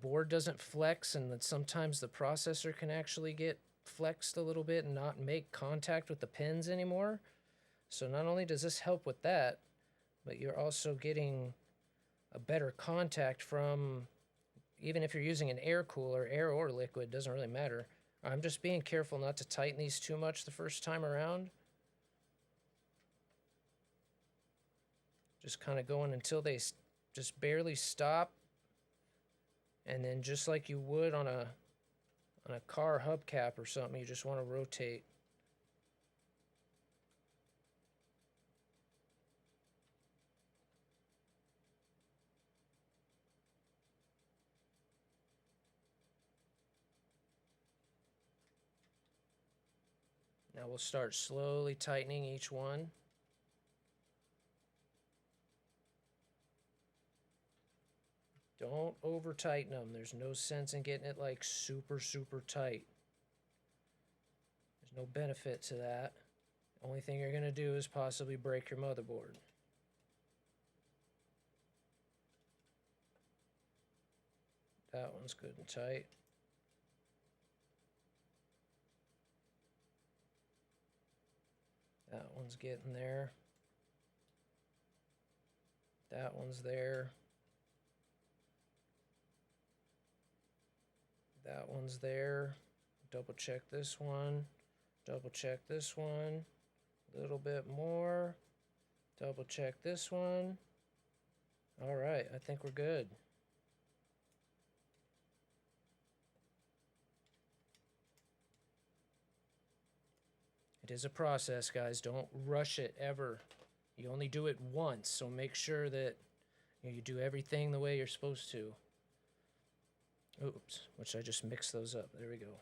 board doesn't flex, and that sometimes the processor can actually get flexed a little bit and not make contact with the pins anymore. So not only does this help with that, but you're also getting a better contact from, even if you're using an air cooler, air or liquid, doesn't really matter. I'm just being careful not to tighten these too much the first time around. Just kind of going until they just barely stop. And then just like you would on a car hubcap or something, you just want to rotate. Now we'll start slowly tightening each one. Don't over tighten them. There's no sense in getting it like super, super tight. There's no benefit to that. The only thing you're going to do is possibly break your motherboard. That one's good and tight. That one's getting there. That one's there. That one's there. Double check this one. Double check this one. A little bit more. Double check this one. All right, I think we're good. It is a process, guys. Don't rush it ever. You only do it once, so make sure that you do everything the way you're supposed to. Oops, which I just mixed those up. There we go.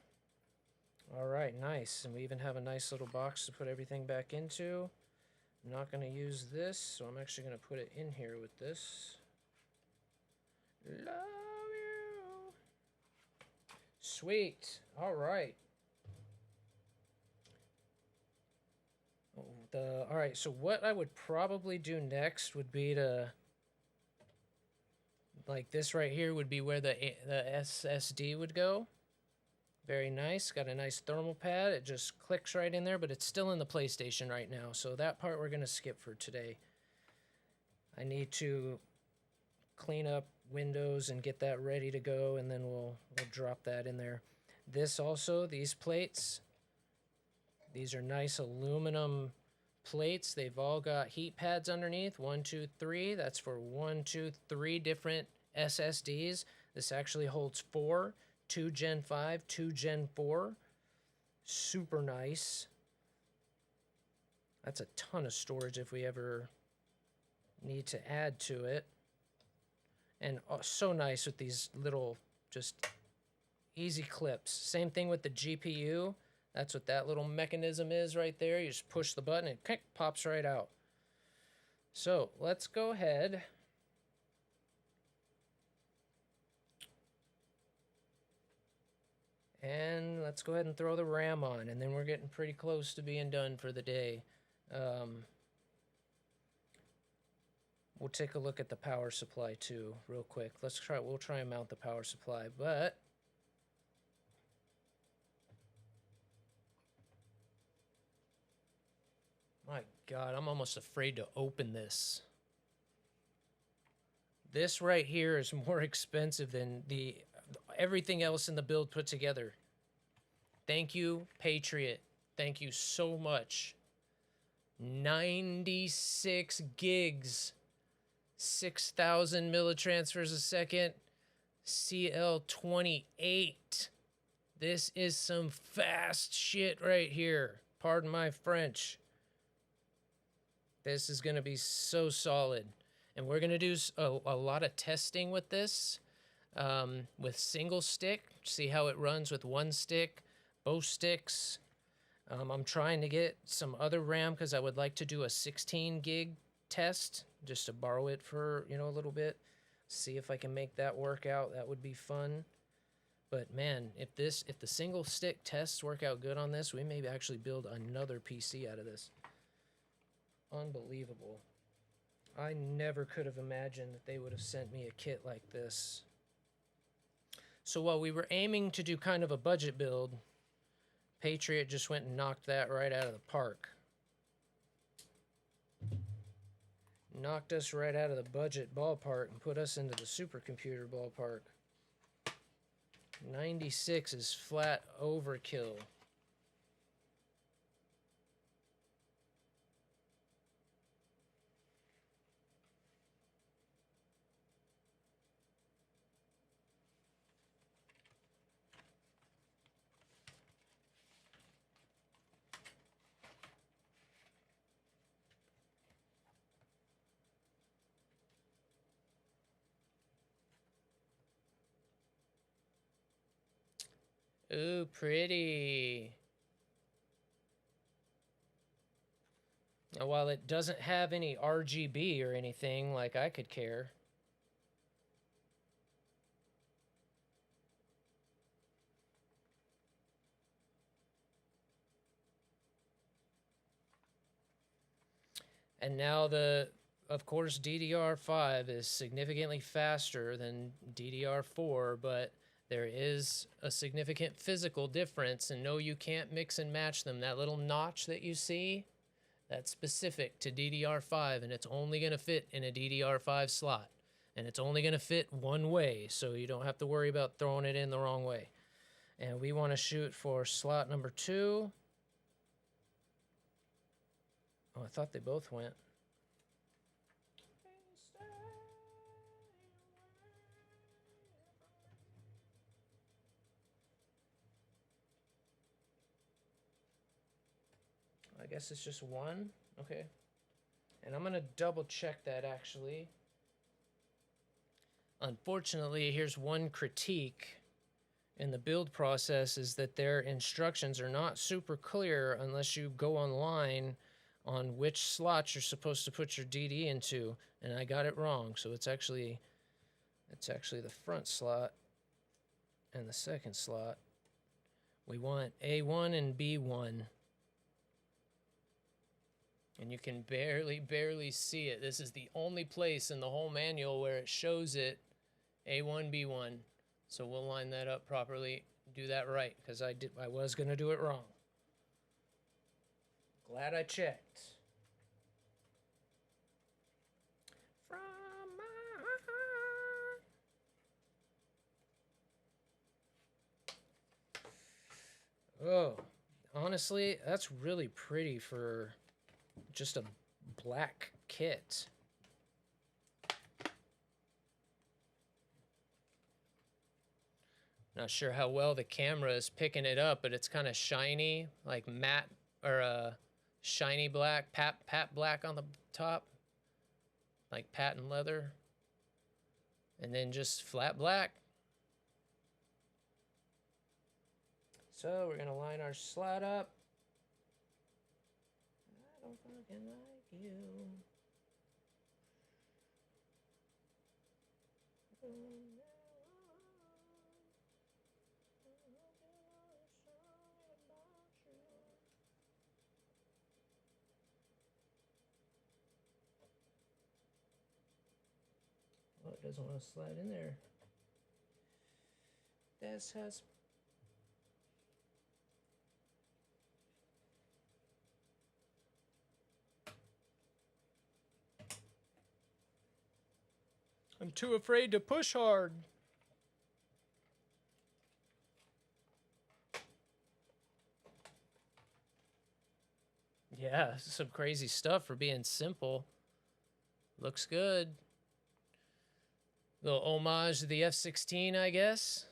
All right, nice. And we even have a nice little box to put everything back into. I'm not going to use this, so I'm actually going to put it in here with this. Love you. Sweet. All right. All right, so what I would probably do next would be to, like this right here would be where the SSD would go. Very nice. Got a nice thermal pad. It just clicks right in there, but it's still in the PlayStation right now. So that part we're going to skip for today. I need to clean up Windows and get that ready to go, and then we'll drop that in there. This also, these plates, these are nice aluminum plates. They've all got heat pads underneath. 1, 2, 3. That's for 1, 2, 3 different SSDs. This actually holds 4. 2 Gen 5, 2 Gen 4. Super nice. That's a ton of storage if we ever need to add to it. And so nice with these little just easy clips. Same thing with the GPU. That's what that little mechanism is right there. You just push the button and it pops right out. So let's go ahead. And let's go ahead and throw the RAM on, and then we're getting pretty close to being done for the day. We'll take a look at the power supply too, real quick. We'll try and mount the power supply, but my God, I'm almost afraid to open this. This right here is more expensive than everything else in the build put together. Thank you, Patriot. Thank you so much. 96 gigs. 6,000 millitransfers a second. CL28. This is some fast shit right here. Pardon my French. This is going to be so solid. And we're going to do a lot of testing with this. With single stick. See how it runs with one stick. Both sticks. I'm trying to get some other RAM because I would like to do a 16 gig test. Just to borrow it for, a little bit. See if I can make that work out. That would be fun. But man, if the single stick tests work out good on this, we may actually build another PC out of this. Unbelievable. I never could have imagined that they would have sent me a kit like this. So while we were aiming to do kind of a budget build, Patriot just went and knocked that right out of the park. Knocked us right out of the budget ballpark and put us into the supercomputer ballpark. 96 is flat overkill. Ooh, pretty. Now, while it doesn't have any RGB or anything like I could care, and now of course, DDR5 is significantly faster than DDR4, but there is a significant physical difference, and no, you can't mix and match them. That little notch that you see, that's specific to DDR5, and it's only going to fit in a DDR5 slot. And it's only going to fit one way, so you don't have to worry about throwing it in the wrong way. And we want to shoot for slot number 2. Oh, I thought they both went. I guess it's just one. Okay. And I'm going to double check that actually. Unfortunately, here's one critique in the build process is that their instructions are not super clear unless you go online on which slots you're supposed to put your DD into, and I got it wrong. So it's actually the front slot and the second slot. We want A1 and B1. And you can barely see it. This is the only place in the whole manual where it shows it A1, B1. So we'll line that up properly, do that right, because I was going to do it wrong. Glad I checked. From my heart. Oh, honestly, that's really pretty for just a black kit. Not sure how well the camera is picking it up, but it's kind of shiny, like matte or shiny black, pat black on the top, like patent leather, and then just flat black. So we're gonna line our slot up. I don't fucking like you. Oh, it doesn't want to slide in there. That's how it's... I'm too afraid to push hard. Yeah, some crazy stuff for being simple. Looks good. Little homage to the F-16, I guess.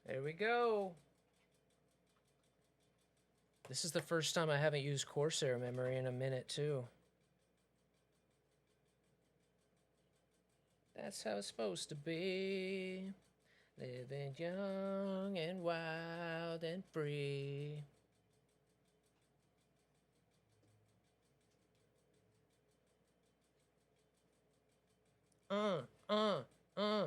There we go. This is the first time I haven't used Corsair memory in a minute, too. That's how it's supposed to be. Living young and wild and free. uh, uh, uh.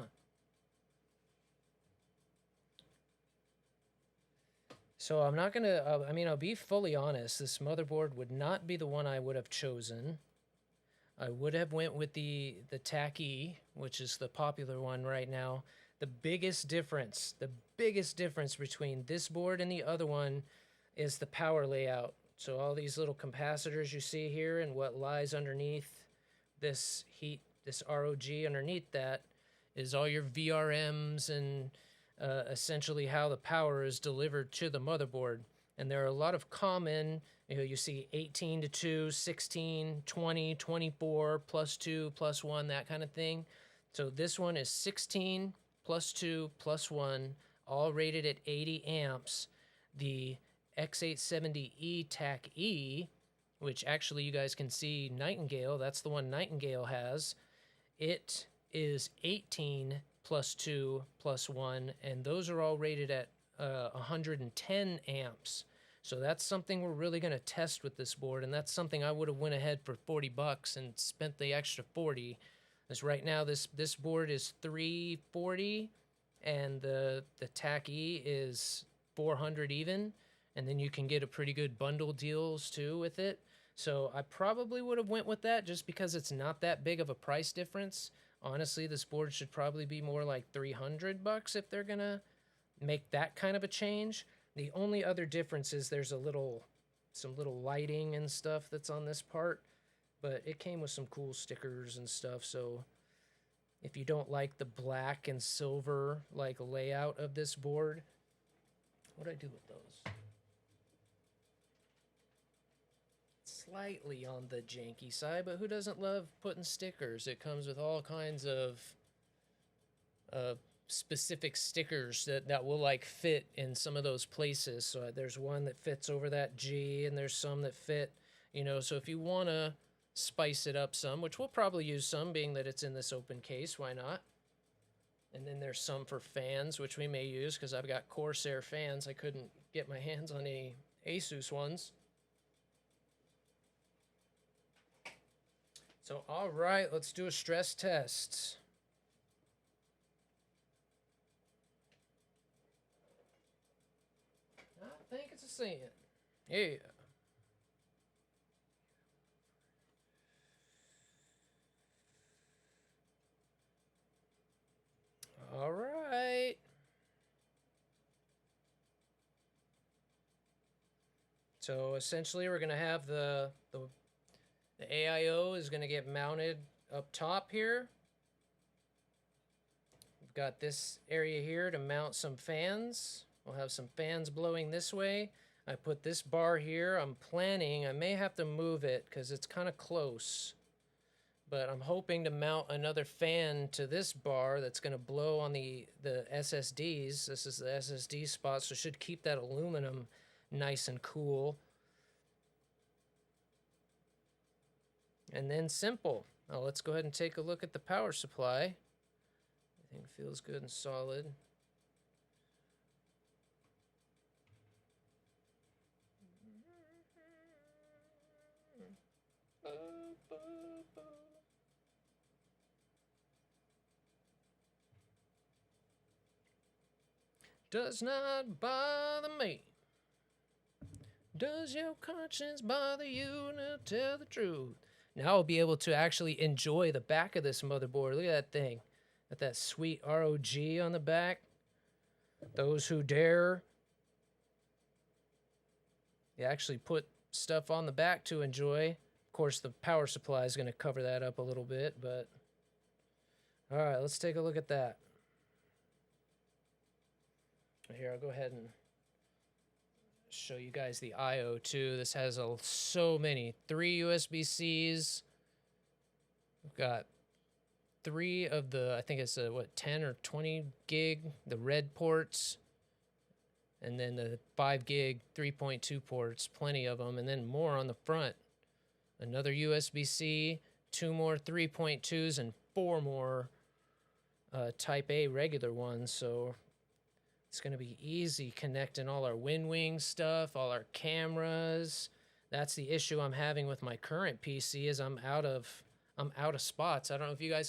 So I'm not gonna, I mean, I'll be fully honest. This motherboard would not be the one I would have chosen. I would have went with the TAC-E, which is the popular one right now. The biggest difference between this board and the other one is the power layout. So all these little capacitors you see here and what lies underneath this heat, this ROG underneath that is all your VRMs and essentially how the power is delivered to the motherboard. And there are a lot of common, you see 18 to 2, 16, 20, 24, plus 2, plus 1, that kind of thing. So this one is 16, plus 2, plus 1, all rated at 80 amps. The X870E TAC-E, which actually you guys can see Nightingale, that's the one Nightingale has. It is 18 plus 2 plus 1, and those are all rated at 110 amps. So that's something we're really going to test with this board, and that's something I would have went ahead for 40 bucks and spent the extra 40. As right now this board is 340 and the TAC-E is 400 even, and then you can get a pretty good bundle deals too with it. So I probably would have went with that just because it's not that big of a price difference. Honestly, this board should probably be more like 300 bucks if they're gonna make that kind of a change. The only other difference is there's some little lighting and stuff that's on this part, but it came with some cool stickers and stuff. So if you don't like the black and silver like layout of this board, what do I do with those? Slightly on the janky side, but who doesn't love putting stickers? It comes with all kinds of specific stickers that will like fit in some of those places. So there's one that fits over that G, and there's some that fit, so if you want to spice it up some, which we'll probably use some being that it's in this open case, why not? And then there's some for fans, which we may use because I've got Corsair fans. I couldn't get my hands on any Asus ones. So, all right, let's do a stress test. I think it's a sin. Yeah. All right. So essentially we're going to have the AIO is going to get mounted up top here. We've got this area here to mount some fans. We'll have some fans blowing this way. I put this bar here. I'm planning, I may have to move it because it's kind of close. But I'm hoping to mount another fan to this bar that's going to blow on the SSDs. This is the SSD spot, so it should keep that aluminum nice and cool. And then simple. Now let's go ahead and take a look at the power supply. Everything feels good and solid. Does not bother me. Does your conscience bother you? Now tell the truth. Now I'll be able to actually enjoy the back of this motherboard. Look at that thing. Got that sweet ROG on the back. Those who dare. They actually put stuff on the back to enjoy. Of course, the power supply is going to cover that up a little bit, but... Alright, let's take a look at that. Here, I'll go ahead and show you guys the I/O too. This has so many. 3 USB-Cs. We've got 3 of the, I think it's 10 or 20 gig, the red ports. And then the 5 gig 3.2 ports, plenty of them. And then more on the front. Another USB-C, 2 more 3.2s, and 4 more Type A regular ones. So it's going to be easy connecting all our WinWing stuff, all our cameras. That's the issue I'm having with my current PC is I'm out of spots. I don't know if you guys